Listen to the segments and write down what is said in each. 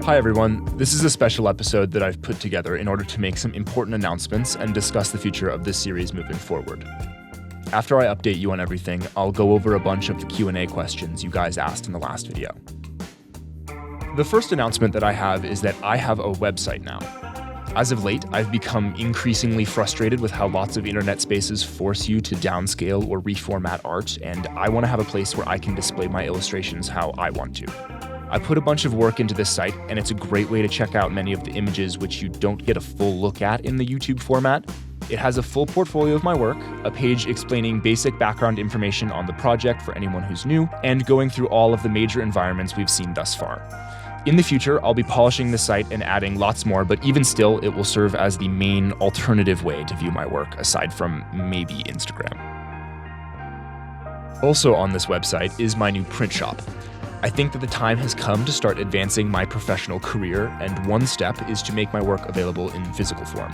Hi everyone, this is a special episode that I've put together in order to make some important announcements and discuss the future of this series moving forward. After I update you on everything, I'll go over a bunch of the Q&A questions you guys asked in the last video. The first announcement that I have is that I have a website now. As of late, I've become increasingly frustrated with how lots of internet spaces force you to downscale or reformat art, and I want to have a place where I can display my illustrations how I want to. I put a bunch of work into this site, and it's a great way to check out many of the images which you don't get a full look at in the YouTube format. It has a full portfolio of my work, a page explaining basic background information on the project for anyone who's new, and going through all of the major environments we've seen thus far. In the future, I'll be polishing the site and adding lots more, but even still, it will serve as the main alternative way to view my work, aside from maybe Instagram. Also on this website is my new print shop. I think that the time has come to start advancing my professional career, and one step is to make my work available in physical form.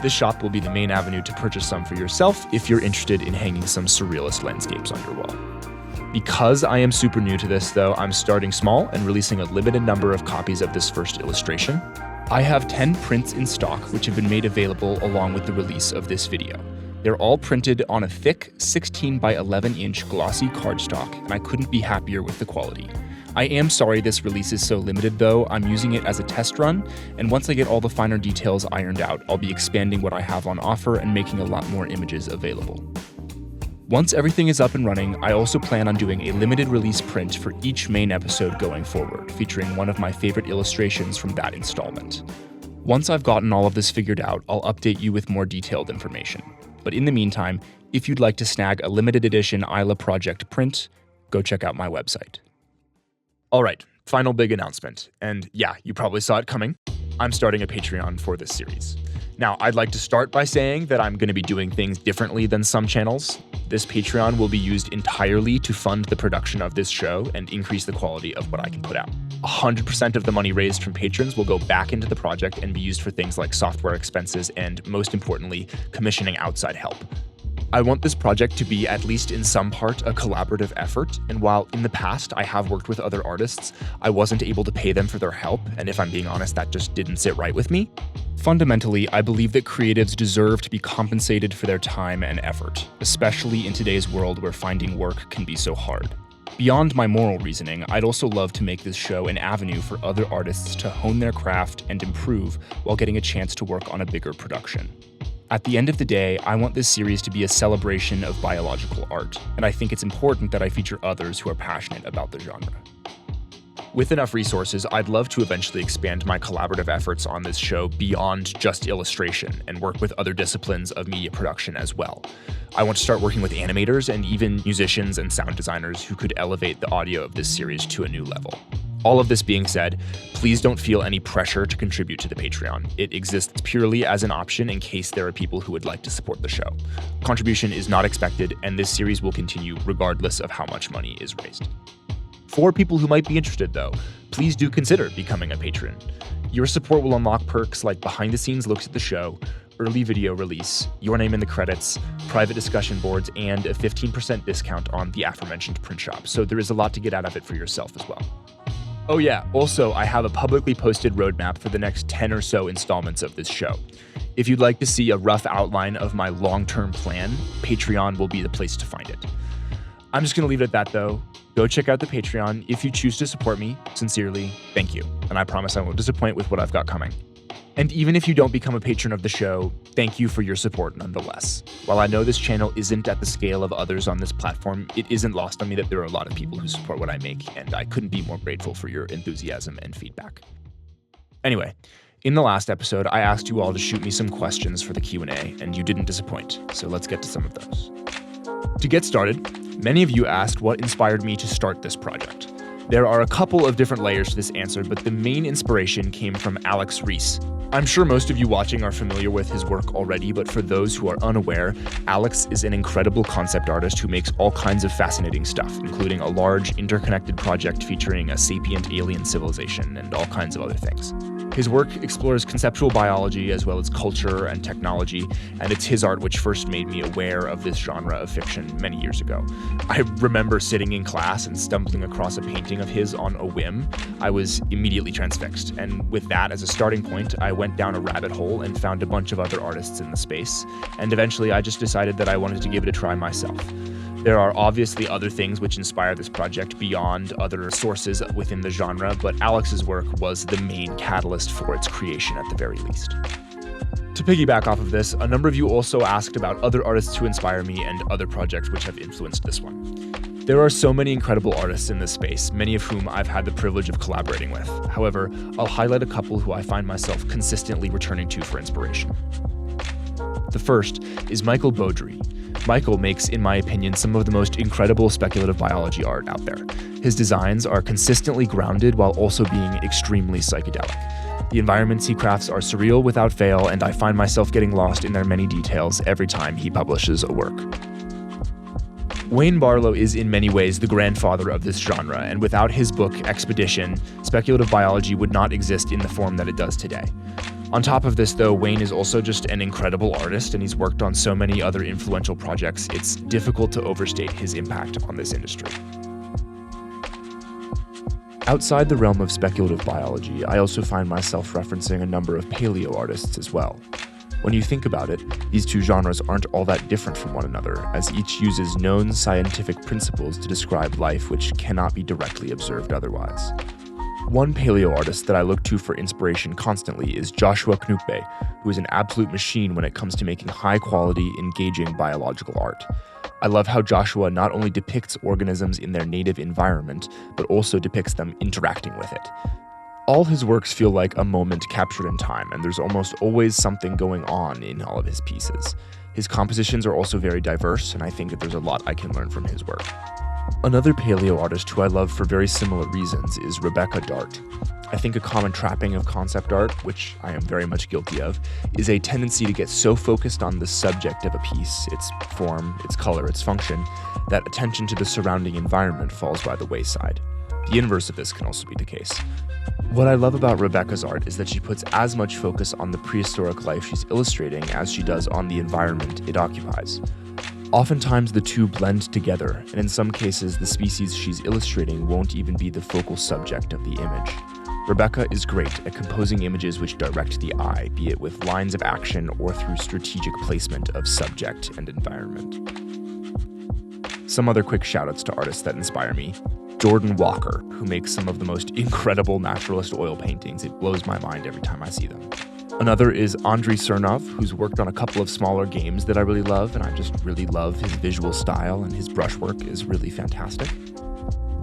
This shop will be the main avenue to purchase some for yourself if you're interested in hanging some surrealist landscapes on your wall. Because I am super new to this, though, I'm starting small and releasing a limited number of copies of this first illustration. I have 10 prints in stock which have been made available along with the release of this video. They're all printed on a thick 16 by 11 inch glossy cardstock, and I couldn't be happier with the quality. I am sorry this release is so limited though. I'm using it as a test run, and once I get all the finer details ironed out, I'll be expanding what I have on offer and making a lot more images available. Once everything is up and running, I also plan on doing a limited release print for each main episode going forward, featuring one of my favorite illustrations from that installment. Once I've gotten all of this figured out, I'll update you with more detailed information. But in the meantime, if you'd like to snag a limited edition Isla project print, go check out my website. All right, final big announcement. And yeah, you probably saw it coming. I'm starting a Patreon for this series. Now, I'd like to start by saying that I'm going to be doing things differently than some channels. This Patreon will be used entirely to fund the production of this show and increase the quality of what I can put out. 100% of the money raised from patrons will go back into the project and be used for things like software expenses and, most importantly, commissioning outside help. I want this project to be, at least in some part, a collaborative effort, and while in the past I have worked with other artists, I wasn't able to pay them for their help, and if I'm being honest, that just didn't sit right with me. Fundamentally, I believe that creatives deserve to be compensated for their time and effort, especially in today's world where finding work can be so hard. Beyond my moral reasoning, I'd also love to make this show an avenue for other artists to hone their craft and improve while getting a chance to work on a bigger production. At the end of the day, I want this series to be a celebration of biological art, and I think it's important that I feature others who are passionate about the genre. With enough resources, I'd love to eventually expand my collaborative efforts on this show beyond just illustration and work with other disciplines of media production as well. I want to start working with animators and even musicians and sound designers who could elevate the audio of this series to a new level. All of this being said, please don't feel any pressure to contribute to the Patreon. It exists purely as an option in case there are people who would like to support the show. Contribution is not expected, and this series will continue regardless of how much money is raised. For people who might be interested though, please do consider becoming a patron. Your support will unlock perks like behind-the-scenes looks at the show, early video release, your name in the credits, private discussion boards, and a 15% discount on the aforementioned print shop, so there is a lot to get out of it for yourself as well. Oh yeah, also I have a publicly posted roadmap for the next 10 or so installments of this show. If you'd like to see a rough outline of my long-term plan, Patreon will be the place to find it. I'm just going to leave it at that though. Go check out the Patreon if you choose to support me. Sincerely, thank you. And I promise I won't disappoint with what I've got coming. And even if you don't become a patron of the show, thank you for your support nonetheless. While I know this channel isn't at the scale of others on this platform, it isn't lost on me that there are a lot of people who support what I make, and I couldn't be more grateful for your enthusiasm and feedback. Anyway, in the last episode, I asked you all to shoot me some questions for the Q&A, and you didn't disappoint, so let's get to some of those. To get started, many of you asked what inspired me to start this project. There are a couple of different layers to this answer, but the main inspiration came from Alex Reese. I'm sure most of you watching are familiar with his work already, but for those who are unaware, Alex is an incredible concept artist who makes all kinds of fascinating stuff, including a large, interconnected project featuring a sapient alien civilization and all kinds of other things. His work explores conceptual biology as well as culture and technology, and it's his art which first made me aware of this genre of fiction many years ago. I remember sitting in class and stumbling across a painting of his on a whim. I was immediately transfixed, and with that as a starting point, I went down a rabbit hole and found a bunch of other artists in the space, and eventually I just decided that I wanted to give it a try myself. There are obviously other things which inspire this project beyond other sources within the genre, but Alex's work was the main catalyst for its creation at the very least. To piggyback off of this, a number of you also asked about other artists who inspire me and other projects which have influenced this one. There are so many incredible artists in this space, many of whom I've had the privilege of collaborating with. However, I'll highlight a couple who I find myself consistently returning to for inspiration. The first is Michael Beaudry. Michael makes, in my opinion, some of the most incredible speculative biology art out there. His designs are consistently grounded while also being extremely psychedelic. The environments he crafts are surreal without fail, and I find myself getting lost in their many details every time he publishes a work. Wayne Barlow is in many ways the grandfather of this genre, and without his book, Expedition, speculative biology would not exist in the form that it does today. On top of this, though, Wayne is also just an incredible artist, and he's worked on so many other influential projects, it's difficult to overstate his impact on this industry. Outside the realm of speculative biology, I also find myself referencing a number of paleo artists as well. When you think about it, these two genres aren't all that different from one another, as each uses known scientific principles to describe life which cannot be directly observed otherwise. One paleo artist that I look to for inspiration constantly is Joshua Knupbe, who is an absolute machine when it comes to making high-quality, engaging biological art. I love how Joshua not only depicts organisms in their native environment, but also depicts them interacting with it. All his works feel like a moment captured in time, and there's almost always something going on in all of his pieces. His compositions are also very diverse, and I think that there's a lot I can learn from his work. Another paleo artist who I love for very similar reasons is Rebecca Dart. I think a common trapping of concept art, which I am very much guilty of, is a tendency to get so focused on the subject of a piece, its form, its color, its function, that attention to the surrounding environment falls by the wayside. The inverse of this can also be the case. What I love about Rebecca's art is that she puts as much focus on the prehistoric life she's illustrating as she does on the environment it occupies. Oftentimes the two blend together, and in some cases the species she's illustrating won't even be the focal subject of the image. Rebecca is great at composing images which direct the eye, be it with lines of action or through strategic placement of subject and environment. Some other quick shoutouts to artists that inspire me. Jordan Walker, who makes some of the most incredible naturalist oil paintings. It blows my mind every time I see them. Another is Andriy Surnov, who's worked on a couple of smaller games that I really love, and I just really love his visual style, and his brushwork is really fantastic.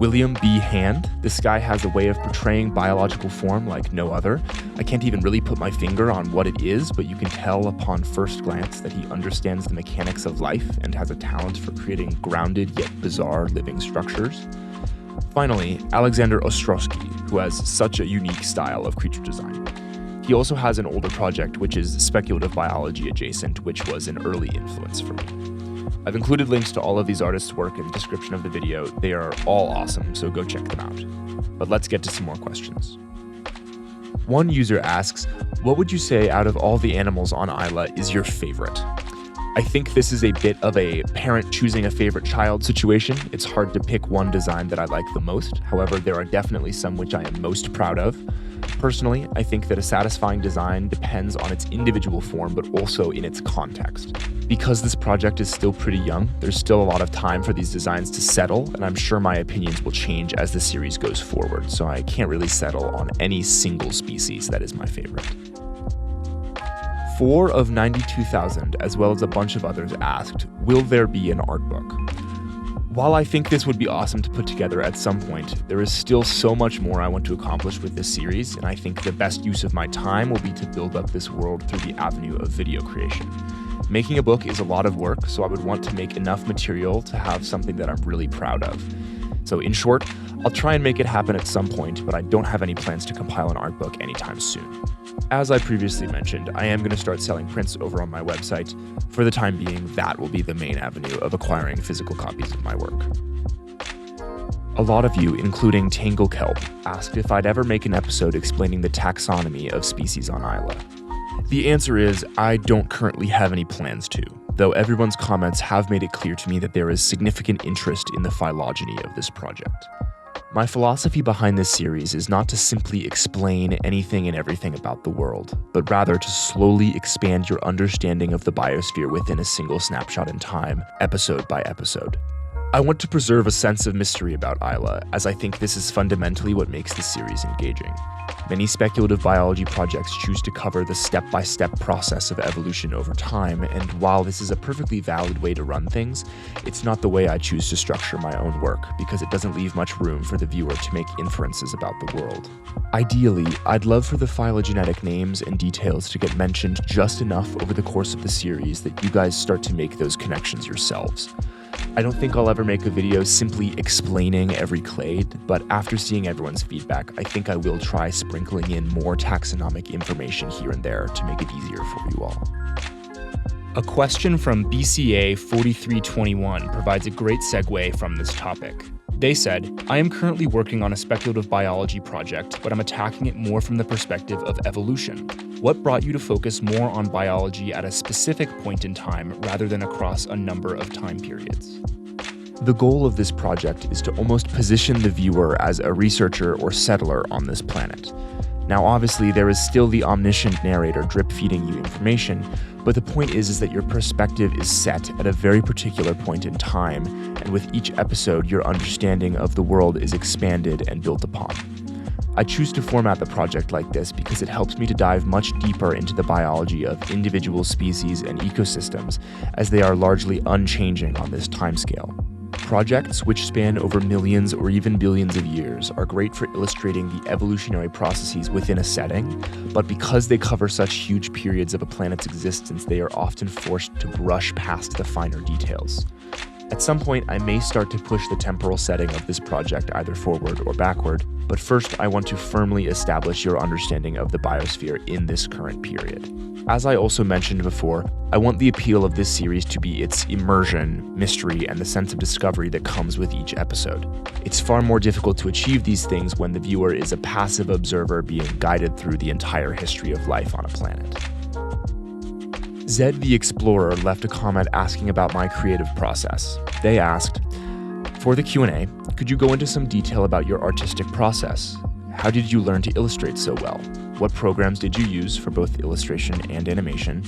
William B. Hand. This guy has a way of portraying biological form like no other. I can't even really put my finger on what it is, but you can tell upon first glance that he understands the mechanics of life and has a talent for creating grounded yet bizarre living structures. Finally, Alexander Ostrowski, who has such a unique style of creature design. He also has an older project which is speculative biology adjacent, which was an early influence for me. I've included links to all of these artists' work in the description of the video. They are all awesome, so go check them out. But let's get to some more questions. One user asks, what would you say out of all the animals on Isla is your favorite? I think this is a bit of a parent choosing a favorite child situation. It's hard to pick one design that I like the most. However, there are definitely some which I am most proud of. Personally, I think that a satisfying design depends on its individual form, but also in its context. Because this project is still pretty young, there's still a lot of time for these designs to settle, and I'm sure my opinions will change as the series goes forward, so I can't really settle on any single species that is my favorite. 4 of 92,000, as well as a bunch of others, asked, will there be an art book? While I think this would be awesome to put together at some point, there is still so much more I want to accomplish with this series, and I think the best use of my time will be to build up this world through the avenue of video creation. Making a book is a lot of work, so I would want to make enough material to have something that I'm really proud of. So in short, I'll try and make it happen at some point, but I don't have any plans to compile an art book anytime soon. As I previously mentioned, I am going to start selling prints over on my website. For the time being, that will be the main avenue of acquiring physical copies of my work. A lot of you, including Tangle Kelp, asked if I'd ever make an episode explaining the taxonomy of species on Isla. The answer is, I don't currently have any plans to, though everyone's comments have made it clear to me that there is significant interest in the phylogeny of this project. My philosophy behind this series is not to simply explain anything and everything about the world, but rather to slowly expand your understanding of the biosphere within a single snapshot in time, episode by episode. I want to preserve a sense of mystery about Isla, as I think this is fundamentally what makes this series engaging. Many speculative biology projects choose to cover the step-by-step process of evolution over time, and while this is a perfectly valid way to run things, it's not the way I choose to structure my own work, because it doesn't leave much room for the viewer to make inferences about the world. Ideally, I'd love for the phylogenetic names and details to get mentioned just enough over the course of the series that you guys start to make those connections yourselves. I don't think I'll ever make a video simply explaining every clade, but after seeing everyone's feedback, I think I will try sprinkling in more taxonomic information here and there to make it easier for you all. A question from BCA 4321 provides a great segue from this topic. They said, I am currently working on a speculative biology project, but I'm attacking it more from the perspective of evolution. What brought you to focus more on biology at a specific point in time rather than across a number of time periods? The goal of this project is to almost position the viewer as a researcher or settler on this planet. Now, obviously, there is still the omniscient narrator drip-feeding you information, but the point is that your perspective is set at a very particular point in time, and with each episode, your understanding of the world is expanded and built upon. I choose to format the project like this because it helps me to dive much deeper into the biology of individual species and ecosystems, as they are largely unchanging on this timescale. Projects which span over millions or even billions of years are great for illustrating the evolutionary processes within a setting, but because they cover such huge periods of a planet's existence, they are often forced to brush past the finer details. At some point, I may start to push the temporal setting of this project either forward or backward, but first I want to firmly establish your understanding of the biosphere in this current period. As I also mentioned before, I want the appeal of this series to be its immersion, mystery, and the sense of discovery that comes with each episode. It's far more difficult to achieve these things when the viewer is a passive observer being guided through the entire history of life on a planet. Zed the Explorer left a comment asking about my creative process. They asked, for the Q&A, could you go into some detail about your artistic process? How did you learn to illustrate so well? What programs did you use for both illustration and animation?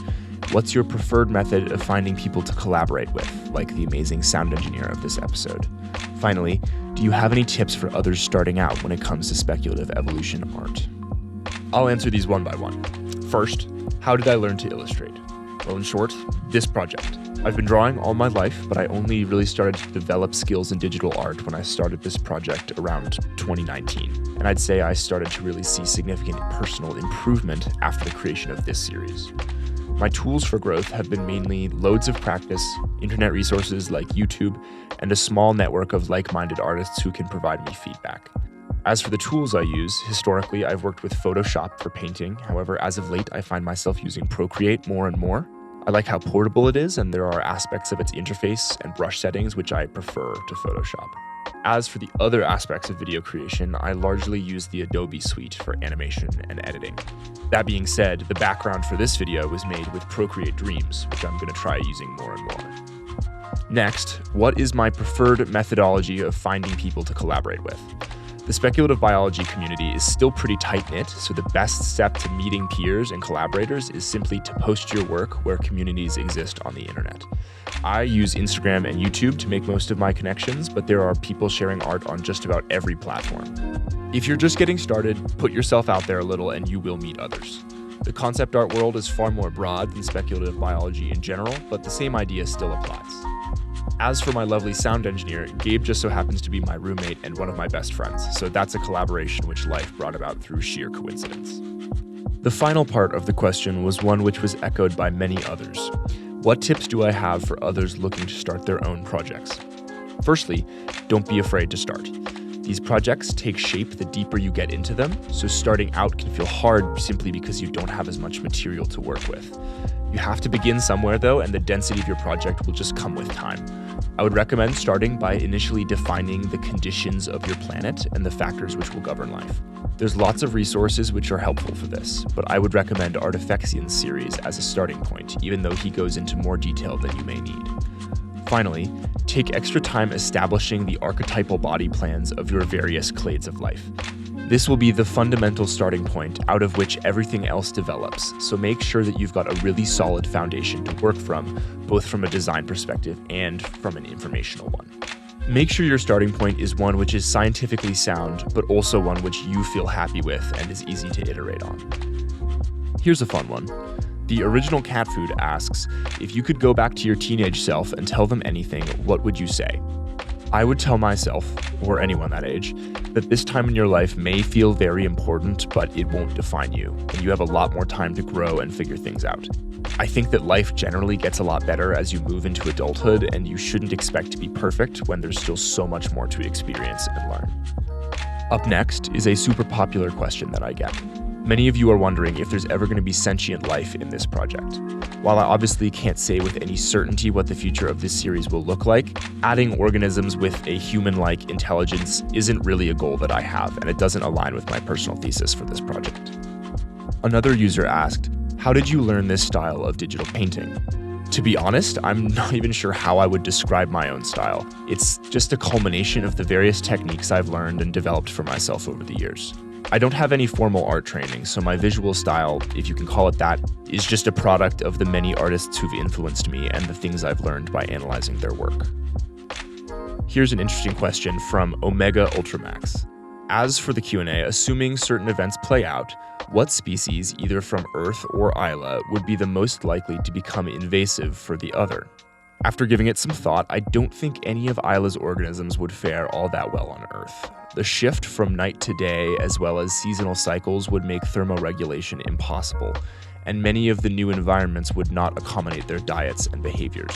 What's your preferred method of finding people to collaborate with, like the amazing sound engineer of this episode? Finally, do you have any tips for others starting out when it comes to speculative evolution art? I'll answer these one by one. First, how did I learn to illustrate? Well, in short, this project. I've been drawing all my life, but I only really started to develop skills in digital art when I started this project around 2019. And I'd say I started to really see significant personal improvement after the creation of this series. My tools for growth have been mainly loads of practice, internet resources like YouTube, and a small network of like-minded artists who can provide me feedback. As for the tools I use, historically I've worked with Photoshop for painting. However, as of late, I find myself using Procreate more and more. I like how portable it is, and there are aspects of its interface and brush settings which I prefer to Photoshop. As for the other aspects of video creation, I largely use the Adobe suite for animation and editing. That being said, the background for this video was made with Procreate Dreams, which I'm going to try using more and more. Next, what is my preferred methodology of finding people to collaborate with? The speculative biology community is still pretty tight-knit, so the best step to meeting peers and collaborators is simply to post your work where communities exist on the internet. I use Instagram and YouTube to make most of my connections, but there are people sharing art on just about every platform. If you're just getting started, put yourself out there a little and you will meet others. The concept art world is far more broad than speculative biology in general, but the same idea still applies. As for my lovely sound engineer, Gabe just so happens to be my roommate and one of my best friends, so that's a collaboration which life brought about through sheer coincidence. The final part of the question was one which was echoed by many others. What tips do I have for others looking to start their own projects? Firstly, don't be afraid to start. These projects take shape the deeper you get into them, so starting out can feel hard simply because you don't have as much material to work with. You have to begin somewhere though, and the density of your project will just come with time. I would recommend starting by initially defining the conditions of your planet and the factors which will govern life. There's lots of resources which are helpful for this, but I would recommend Artifexian's series as a starting point, even though he goes into more detail than you may need. Finally, take extra time establishing the archetypal body plans of your various clades of life. This will be the fundamental starting point out of which everything else develops, so make sure that you've got a really solid foundation to work from, both from a design perspective and from an informational one. Make sure your starting point is one which is scientifically sound, but also one which you feel happy with and is easy to iterate on. Here's a fun one. The original cat food asks, if you could go back to your teenage self and tell them anything, what would you say? I would tell myself, or anyone that age, that this time in your life may feel very important, but it won't define you, and you have a lot more time to grow and figure things out. I think that life generally gets a lot better as you move into adulthood, and you shouldn't expect to be perfect when there's still so much more to experience and learn. Up next is a super popular question that I get. Many of you are wondering if there's ever going to be sentient life in this project. While I obviously can't say with any certainty what the future of this series will look like, adding organisms with a human-like intelligence isn't really a goal that I have, and it doesn't align with my personal thesis for this project. Another user asked, how did you learn this style of digital painting? To be honest, I'm not even sure how I would describe my own style. It's just a culmination of the various techniques I've learned and developed for myself over the years. I don't have any formal art training, so my visual style, if you can call it that, is just a product of the many artists who've influenced me and the things I've learned by analyzing their work. Here's an interesting question from Omega Ultramax. As for the Q&A, assuming certain events play out, what species, either from Earth or Isla, would be the most likely to become invasive for the other? After giving it some thought, I don't think any of Isla's organisms would fare all that well on Earth. The shift from night to day, as well as seasonal cycles, would make thermoregulation impossible, and many of the new environments would not accommodate their diets and behaviors.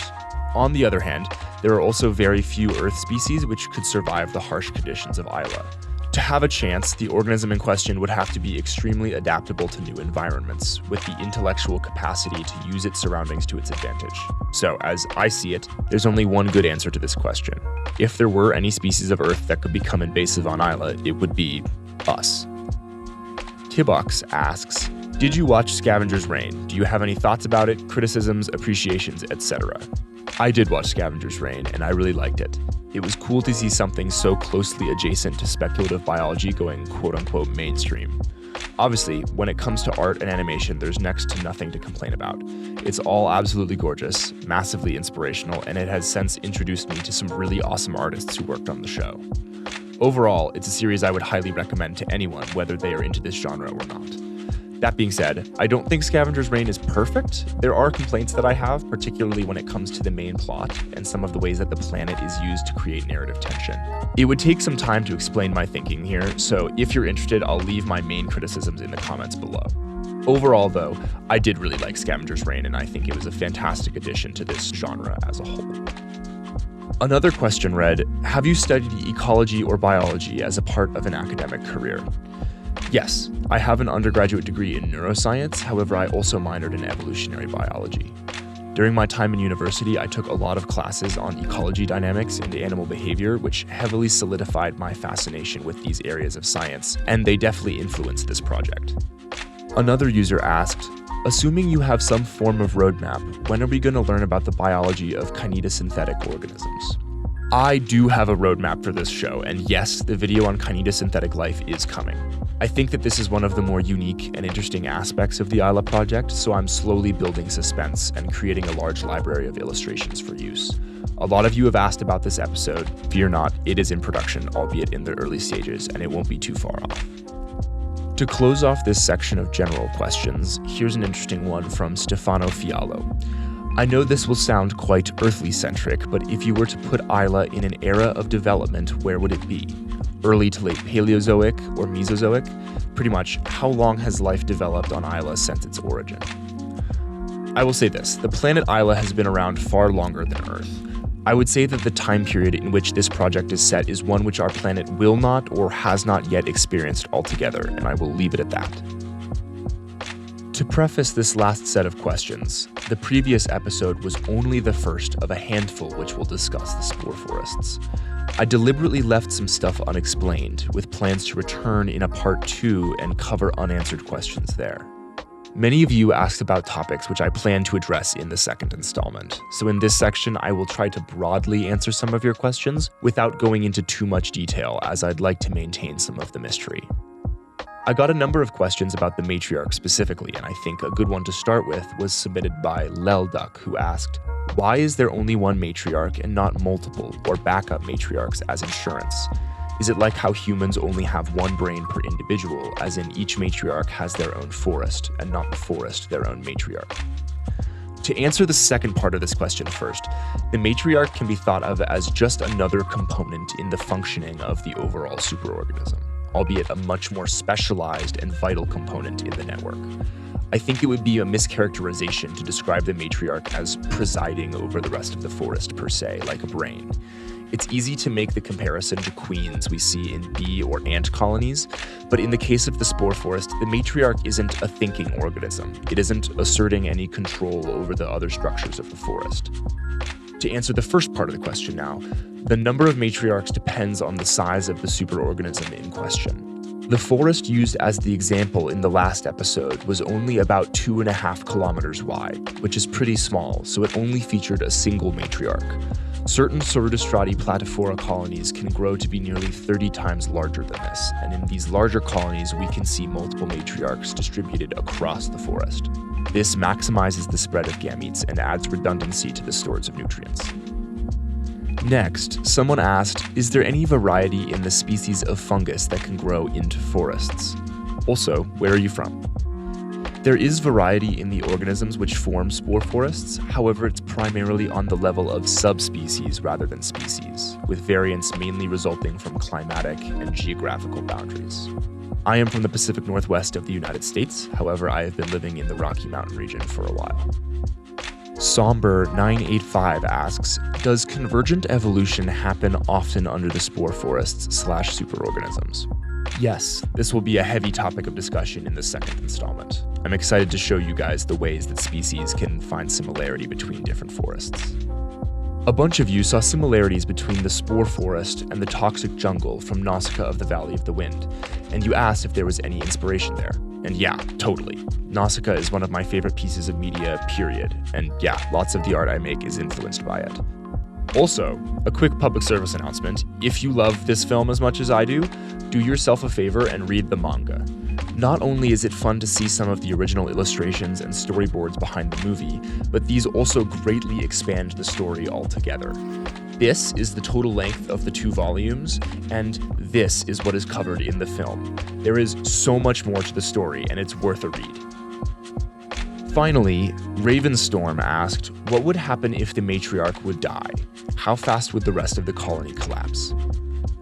On the other hand, there are also very few Earth species which could survive the harsh conditions of Isla. To have a chance, the organism in question would have to be extremely adaptable to new environments, with the intellectual capacity to use its surroundings to its advantage. So, as I see it, there's only one good answer to this question. If there were any species of Earth that could become invasive on Isla, it would be us. Tibox asks, did you watch Scavengers Reign? Do you have any thoughts about it, criticisms, appreciations, etc.? I did watch Scavengers Reign, and I really liked it. It was cool to see something so closely adjacent to speculative biology going quote-unquote mainstream. Obviously, when it comes to art and animation, there's next to nothing to complain about. It's all absolutely gorgeous, massively inspirational, and it has since introduced me to some really awesome artists who worked on the show. Overall, it's a series I would highly recommend to anyone, whether they are into this genre or not. That being said, I don't think Scavengers Reign is perfect. There are complaints that I have, particularly when it comes to the main plot and some of the ways that the planet is used to create narrative tension. It would take some time to explain my thinking here, so if you're interested, I'll leave my main criticisms in the comments below. Overall, though, I did really like Scavengers Reign, and I think it was a fantastic addition to this genre as a whole. Another question read, have you studied ecology or biology as a part of an academic career? Yes, I have an undergraduate degree in neuroscience, however I also minored in evolutionary biology. During my time in university, I took a lot of classes on ecology dynamics and animal behavior, which heavily solidified my fascination with these areas of science, and they definitely influenced this project. Another user asked, assuming you have some form of roadmap, when are we going to learn about the biology of kinetosynthetic organisms? I do have a roadmap for this show, and yes, the video on kinetosynthetic life is coming. I think that this is one of the more unique and interesting aspects of the Isla project, so I'm slowly building suspense and creating a large library of illustrations for use. A lot of you have asked about this episode. Fear not, it is in production, albeit in the early stages, and it won't be too far off. To close off this section of general questions, here's an interesting one from Stefano Fialo. I know this will sound quite earthly-centric, but if you were to put Isla in an era of development, where would it be? Early to late Paleozoic or Mesozoic? Pretty much, how long has life developed on Isla since its origin? I will say this, the planet Isla has been around far longer than Earth. I would say that the time period in which this project is set is one which our planet will not or has not yet experienced altogether, and I will leave it at that. To preface this last set of questions, the previous episode was only the first of a handful which will discuss the spore forests. I deliberately left some stuff unexplained, with plans to return in a part 2 and cover unanswered questions there. Many of you asked about topics which I plan to address in the second installment, so in this section I will try to broadly answer some of your questions without going into too much detail, as I'd like to maintain some of the mystery. I got a number of questions about the matriarch specifically, and I think a good one to start with was submitted by Lelduck, who asked, why is there only one matriarch and not multiple or backup matriarchs as insurance? Is it like how humans only have one brain per individual, as in each matriarch has their own forest, and not the forest their own matriarch? To answer the second part of this question first, the matriarch can be thought of as just another component in the functioning of the overall superorganism, albeit a much more specialized and vital component in the network. I think it would be a mischaracterization to describe the matriarch as presiding over the rest of the forest per se, like a brain. It's easy to make the comparison to queens we see in bee or ant colonies, but in the case of the spore forest, the matriarch isn't a thinking organism. It isn't asserting any control over the other structures of the forest. To answer the first part of the question now, the number of matriarchs depends on the size of the superorganism in question. The forest used as the example in the last episode was only about 2.5 kilometers wide, which is pretty small, so it only featured a single matriarch. Certain Sordistrati platyphora colonies can grow to be nearly 30 times larger than this, and in these larger colonies we can see multiple matriarchs distributed across the forest. This maximizes the spread of gametes and adds redundancy to the stores of nutrients. Next, someone asked, is there any variety in the species of fungus that can grow into forests? Also, where are you from? There is variety in the organisms which form spore forests, however it's primarily on the level of subspecies rather than species, with variance mainly resulting from climatic and geographical boundaries. I am from the Pacific Northwest of the United States, however I have been living in the Rocky Mountain region for a while. Somber985 asks, does convergent evolution happen often under the spore forests/superorganisms? Yes, this will be a heavy topic of discussion in the second installment. I'm excited to show you guys the ways that species can find similarity between different forests. A bunch of you saw similarities between the spore forest and the toxic jungle from Nausicaa of the Valley of the Wind, and you asked if there was any inspiration there. And yeah, totally. Nausicaa is one of my favorite pieces of media, period. And yeah, lots of the art I make is influenced by it. Also, a quick public service announcement. If you love this film as much as I do yourself a favor and read the manga. Not only is it fun to see some of the original illustrations and storyboards behind the movie, but these also greatly expand the story altogether. This is the total length of the 2 volumes, and this is what is covered in the film. There is so much more to the story, and it's worth a read. Finally, Ravenstorm asked, what would happen if the matriarch would die? How fast would the rest of the colony collapse?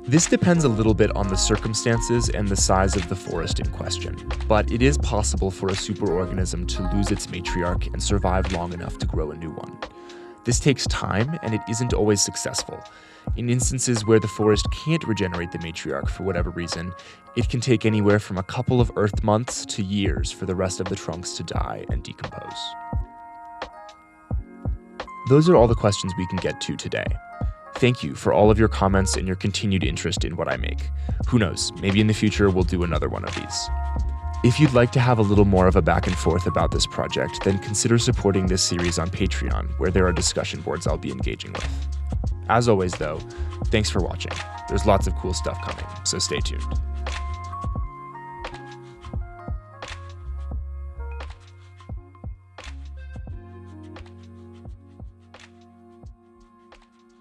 This depends a little bit on the circumstances and the size of the forest in question, but it is possible for a superorganism to lose its matriarch and survive long enough to grow a new one. This takes time, and it isn't always successful. In instances where the forest can't regenerate the matriarch for whatever reason, it can take anywhere from a couple of Earth months to years for the rest of the trunks to die and decompose. Those are all the questions we can get to today. Thank you for all of your comments and your continued interest in what I make. Who knows, maybe in the future we'll do another one of these. If you'd like to have a little more of a back and forth about this project, then consider supporting this series on Patreon, where there are discussion boards I'll be engaging with. As always though, thanks for watching. There's lots of cool stuff coming, so stay tuned.